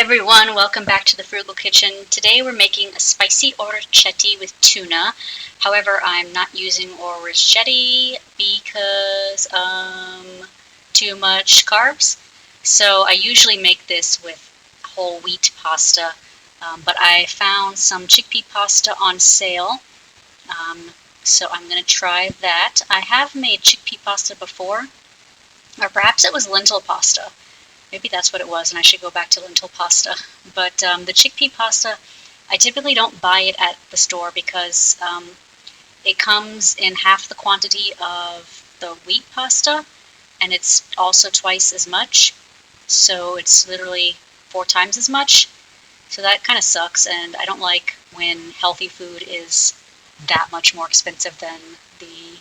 everyone, welcome back to the Frugal Kitchen. Today we're making a spicy orecchiette with tuna. However, I'm not using orecchiette because too much carbs. So I usually make this with whole wheat pasta, but I found some chickpea pasta on sale. So I'm going to try that. I have made chickpea pasta before, or perhaps it was lentil pasta. Maybe that's what it was, and I should go back to lentil pasta. But the chickpea pasta, I typically don't buy it at the store because it comes in half the quantity of the wheat pasta, and it's also twice as much. So it's literally 4 times as much. So that kind of sucks, and I don't like when healthy food is that much more expensive than the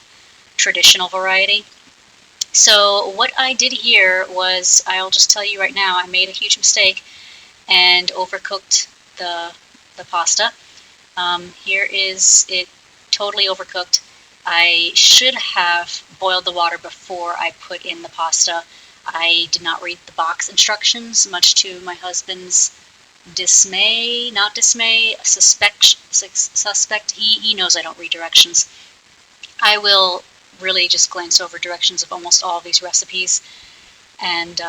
traditional variety. So what I did here was, I'll just tell you right now, I made a huge mistake and overcooked the pasta. Here is it totally overcooked. I should have boiled the water before I put in the pasta. I did not read the box instructions, much to my husband's dismay, not dismay, suspect. He knows I don't read directions. I will really just glance over directions of almost all of these recipes, and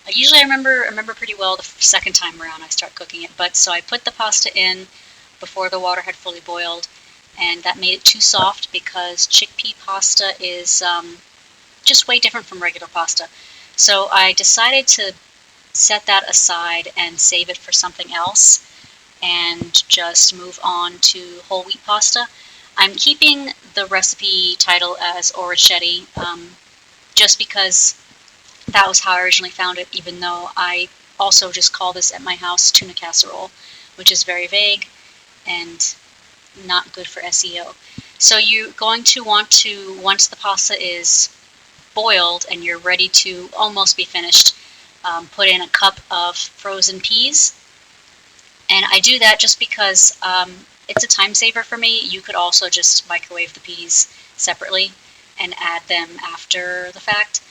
usually I remember pretty well the second time around I start cooking it. But so I put the pasta in before the water had fully boiled, and that made it too soft because chickpea pasta is just way different from regular pasta. So I decided to set that aside and save it for something else and just move on to whole wheat pasta. I'm keeping the recipe title as orecchiette just because that was how I originally found it, even though I also just call this at my house tuna casserole, which is very vague and not good for SEO. So you're going to want to, once the pasta is boiled and you're ready to almost be finished, put in a cup of frozen peas. And I do that just because it's a time saver for me. You could also just microwave the peas separately and add them after the fact.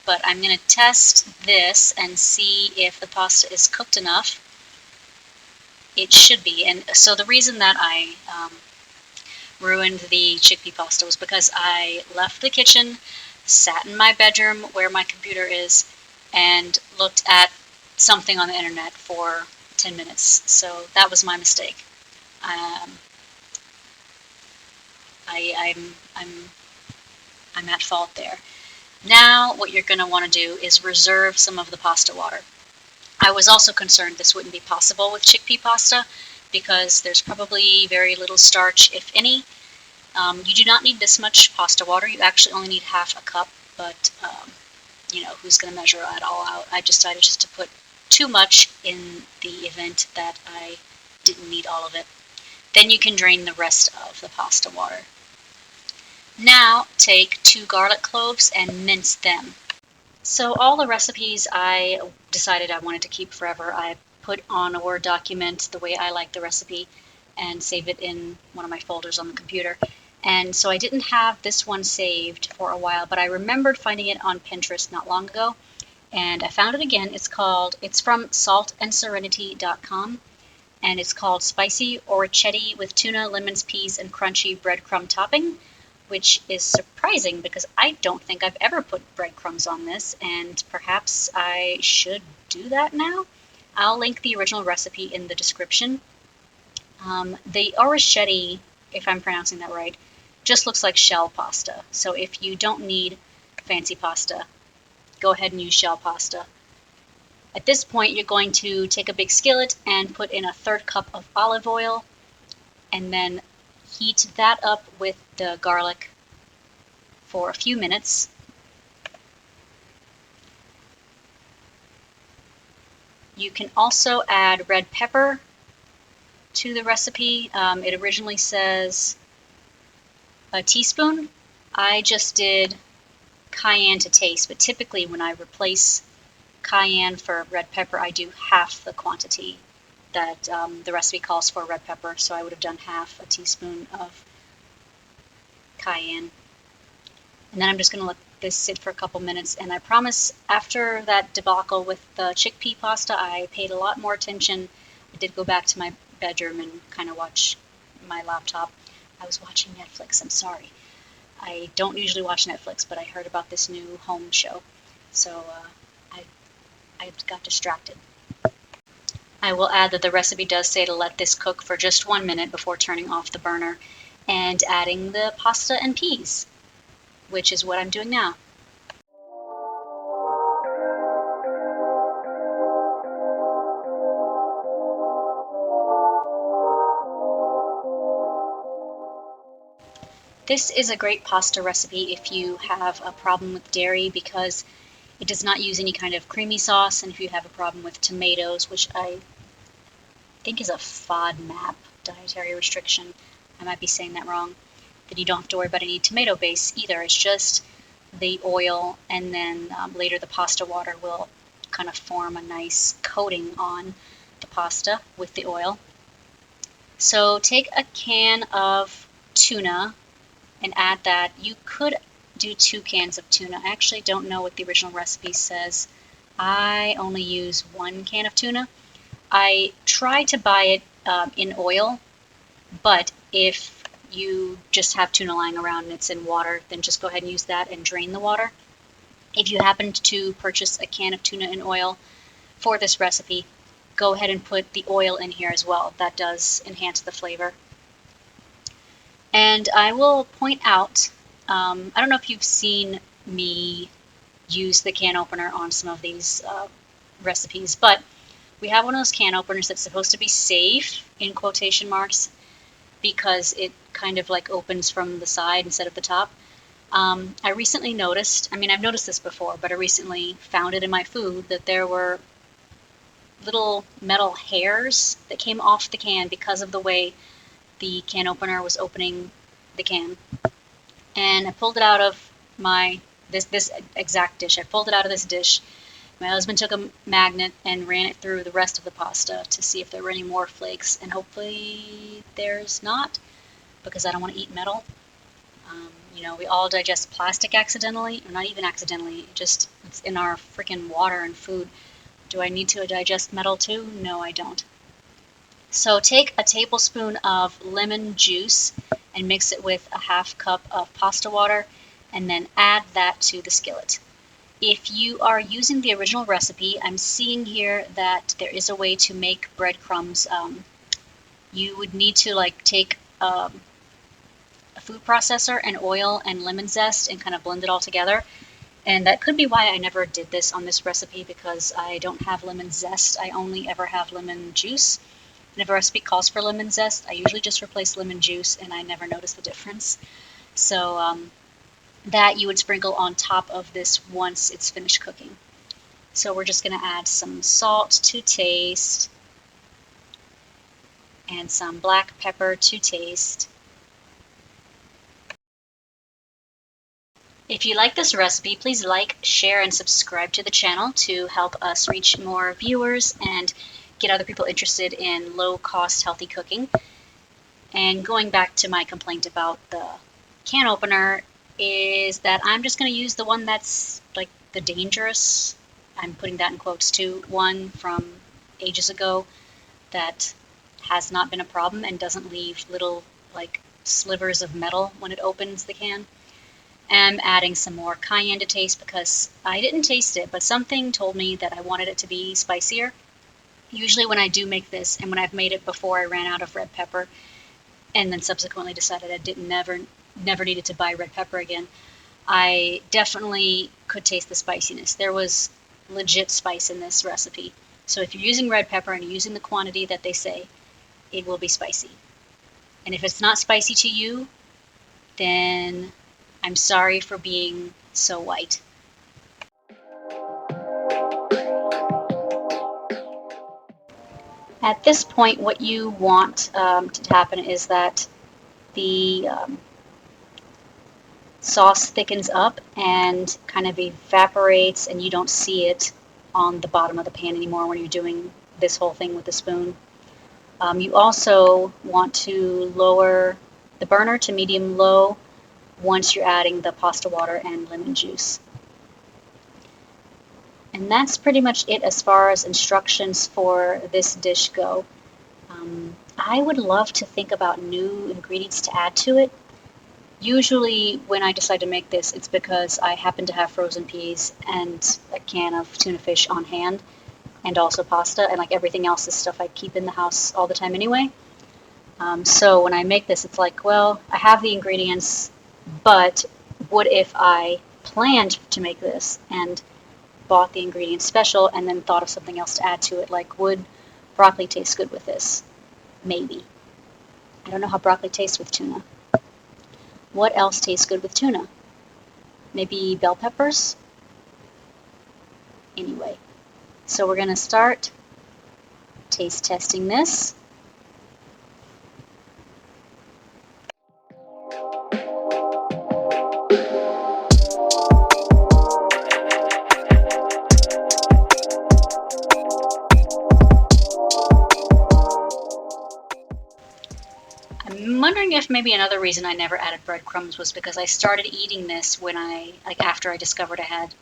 But I'm going to test this and see if the pasta is cooked enough. It should be. And so the reason that I ruined the chickpea pasta was because I left the kitchen, sat in my bedroom where my computer is, and looked at something on the internet for 10 minutes. So that was my mistake. I'm at fault there. Now what you're going to want to do is reserve some of the pasta water. I was also concerned this wouldn't be possible with chickpea pasta because there's probably very little starch, if any. You do not need this much pasta water. You actually only need half a cup, but you know, who's going to measure it all out? I decided just to put too much in the event that I didn't need all of it. Then you can drain the rest of the pasta water. Now take 2 garlic cloves and mince them. So all the recipes I decided I wanted to keep forever, I put on a Word document the way I like the recipe and save it in one of my folders on the computer. And so I didn't have this one saved for a while, but I remembered finding it on Pinterest not long ago, and I found it again. It's from saltandserenity.com, and it's called Spicy Orecchiette with Tuna, Lemons, Peas, and Crunchy Breadcrumb Topping, which is surprising because I don't think I've ever put breadcrumbs on this, and perhaps I should do that now. I'll link the original recipe in the description. The orecchiette, if I'm pronouncing that right, just looks like shell pasta. So if you don't need fancy pasta, go ahead and use shell pasta. At this point, you're going to take a big skillet and put in a 1/3 cup of olive oil, and then heat that up with the garlic for a few minutes. You can also add red pepper to the recipe. It originally says a teaspoon. I just did cayenne to taste, but typically when I replace cayenne for red pepper, I do half the quantity that the recipe calls for red pepper, so I would have done half a teaspoon of cayenne. And then I'm just going to let this sit for a couple minutes, and I promise after that debacle with the chickpea pasta, I paid a lot more attention. I did go back to my bedroom and kind of watch my laptop. I was watching Netflix, I'm sorry. I don't usually watch Netflix, but I heard about this new home show, so I got distracted. I will add that the recipe does say to let this cook for just 1 minute before turning off the burner and adding the pasta and peas, which is what I'm doing now. This is a great pasta recipe if you have a problem with dairy because it does not use any kind of creamy sauce, and if you have a problem with tomatoes, which I think is a FODMAP dietary restriction, I might be saying that wrong, then you don't have to worry about any tomato base either. It's just the oil, and then later the pasta water will kind of form a nice coating on the pasta with the oil. So take a can of tuna and add that. You could do 2 cans of tuna. I actually don't know what the original recipe says. I only use 1 can of tuna. I try to buy it in oil, but if you just have tuna lying around and it's in water, then just go ahead and use that and drain the water. If you happen to purchase a can of tuna in oil for this recipe, go ahead and put the oil in here as well. That does enhance the flavor. And I will point out, I don't know if you've seen me use the can opener on some of these recipes, but we have one of those can openers that's supposed to be safe, in quotation marks, because it kind of like opens from the side instead of the top. I recently noticed, I've noticed this before, but I recently found it in my food that there were little metal hairs that came off the can because of the way the can opener was opening the can. And I pulled it out of this exact dish. I pulled it out of this dish. My husband took a magnet and ran it through the rest of the pasta to see if there were any more flakes, and hopefully there's not, because I don't want to eat metal. We all digest plastic accidentally, or not even accidentally, it's in our freaking water and food. Do I need to digest metal too? No, I don't. So take a tablespoon of lemon juice and mix it with a ½ cup of pasta water, and then add that to the skillet. If you are using the original recipe, I'm seeing here that there is a way to make breadcrumbs. You would need to take a food processor and oil and lemon zest and kind of blend it all together. And that could be why I never did this on this recipe, because I don't have lemon zest. I only ever have lemon juice. And if a recipe calls for lemon zest, I usually just replace lemon juice, and I never notice the difference. So that you would sprinkle on top of this once it's finished cooking. So we're just going to add some salt to taste and some black pepper to taste. If you like this recipe, please like, share, and subscribe to the channel to help us reach more viewers and get other people interested in low-cost, healthy cooking. And going back to my complaint about the can opener, is that I'm just going to use the one that's like the dangerous, I'm putting that in quotes too, one from ages ago that has not been a problem and doesn't leave little slivers of metal when it opens the can. I'm adding some more cayenne to taste because I didn't taste it, but something told me that I wanted it to be spicier. Usually when I do make this, and when I've made it before, I ran out of red pepper and then subsequently decided I never needed to buy red pepper again, I definitely could taste the spiciness. There was legit spice in this recipe. So if you're using red pepper and you're using the quantity that they say, it will be spicy. And if it's not spicy to you, then I'm sorry for being so white. At this point, what you want to happen is that the sauce thickens up and kind of evaporates, and you don't see it on the bottom of the pan anymore when you're doing this whole thing with the spoon. You also want to lower the burner to medium-low once you're adding the pasta water and lemon juice. And that's pretty much it as far as instructions for this dish go. I would love to think about new ingredients to add to it. Usually when I decide to make this, it's because I happen to have frozen peas and a can of tuna fish on hand, and also pasta, and like everything else is stuff I keep in the house all the time anyway. So when I make this, it's like, well, I have the ingredients, but what if I planned to make this and bought the ingredients special and then thought of something else to add to it? Like, would broccoli taste good with this? Maybe. I don't know how broccoli tastes with tuna. What else tastes good with tuna? Maybe bell peppers? Anyway, so we're going to start taste testing this. I'm wondering if maybe another reason I never added breadcrumbs was because I started eating this when after I discovered I had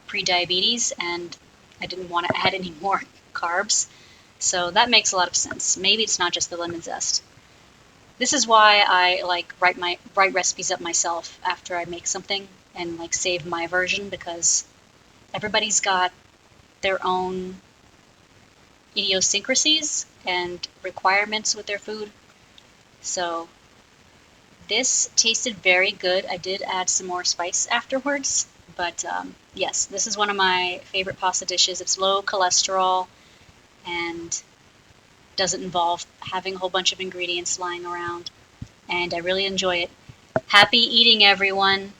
pre-diabetes and I didn't want to add any more carbs. So that makes a lot of sense. Maybe it's not just the lemon zest. This is why I write recipes up myself after I make something and save my version, because everybody's got their own idiosyncrasies and requirements with their food. So this tasted very good. I did add some more spice afterwards, but yes, this is one of my favorite pasta dishes. It's low cholesterol and doesn't involve having a whole bunch of ingredients lying around, and I really enjoy it. Happy eating, everyone!